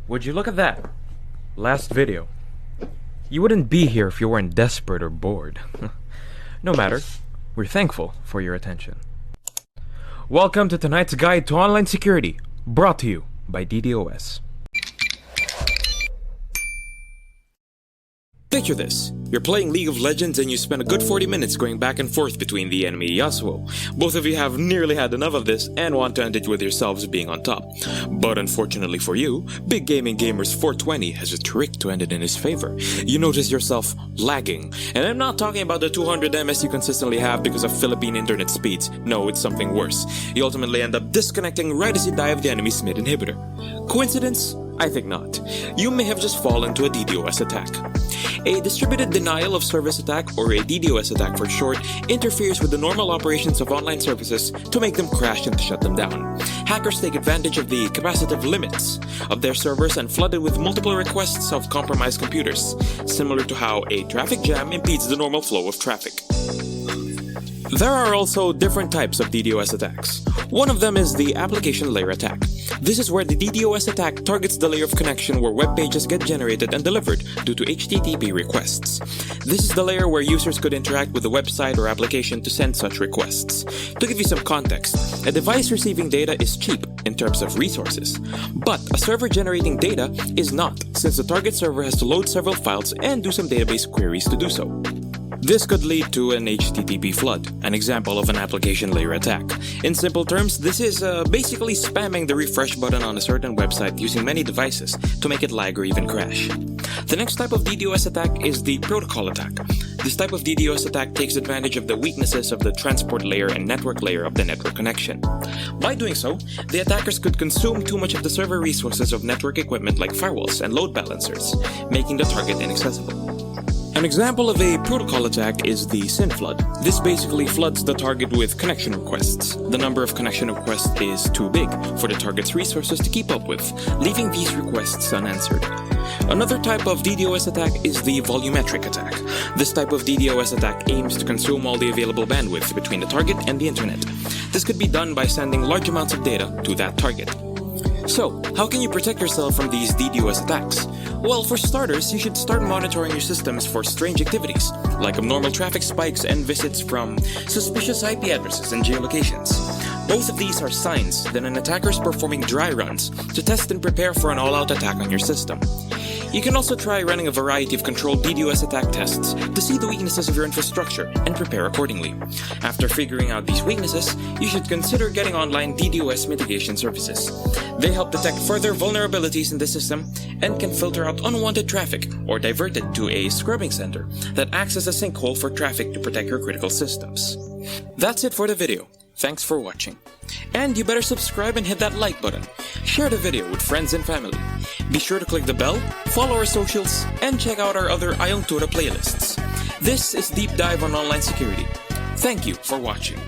Would you look at that? Last video. You wouldn't be here if you weren't desperate or bored. No matter, we're thankful for your attention. Welcome to tonight's guide to online security, brought to you by D.D.O.S. Picture this. You're playing League of Legends and you spend a good 40 minutes going back and forth between the enemy Yasuo. Both of you have nearly had enough of this and want to end it with yourselves being on top. But unfortunately for you, Big Gaming Gamers 420 has a trick to end it in his favor. You notice yourself lagging. And I'm not talking about the 200 ms you consistently have because of Philippine internet speeds. No, it's something worse. You ultimately end up disconnecting right as you dive the enemy's mid inhibitor. Coincidence? I think not. You may have just fallen to a DDoS attack. A distributed denial of service attack, or a DDoS attack for short, interferes with the normal operations of online services to make them crash and shut them down. Hackers take advantage of the capacitive limits of their servers and flood it with multiple requests of compromised computers, similar to how a traffic jam impedes the normal flow of traffic. There are also different types of DDoS attacks. One of them is the application layer attack. This is where the DDoS attack targets the layer of connection where web pages get generated and delivered due to HTTP requests. This is the layer where users could interact with the website or application to send such requests. To give you some context, a device receiving data is cheap in terms of resources, but a server generating data is not, since the target server has to load several files and do some database queries to do so. This could lead to an HTTP flood, an example of an application layer attack. In simple terms, this is basically spamming the refresh button on a certain website using many devices to make it lag or even crash. The next type of DDoS attack is the protocol attack. This type of DDoS attack takes advantage of the weaknesses of the transport layer and network layer of the network connection. By doing so, the attackers could consume too much of the server resources of network equipment like firewalls and load balancers, making the target inaccessible. An example of a protocol attack is the Syn Flood. This basically floods the target with connection requests. The number of connection requests is too big for the target's resources to keep up with, leaving these requests unanswered. Another type of DDoS attack is the volumetric attack. This type of DDoS attack aims to consume all the available bandwidth between the target and the internet. This could be done by sending large amounts of data to that target. So, how can you protect yourself from these DDoS attacks? Well, for starters, you should start monitoring your systems for strange activities, like abnormal traffic spikes and visits from suspicious IP addresses and geolocations. Both of these are signs that an attacker is performing dry runs to test and prepare for an all-out attack on your system. You can also try running a variety of controlled DDoS attack tests to see the weaknesses of your infrastructure and prepare accordingly. After figuring out these weaknesses, you should consider getting online DDoS mitigation services. They help detect further vulnerabilities in the system and can filter out unwanted traffic or divert it to a scrubbing center that acts as a sinkhole for traffic to protect your critical systems. That's it for the video. Thanks for watching. And you better subscribe and hit that like button. Share the video with friends and family. Be sure to click the bell, follow our socials, and check out our other Ayong Tura playlists. This is Deep Dive on Online Security. Thank you for watching.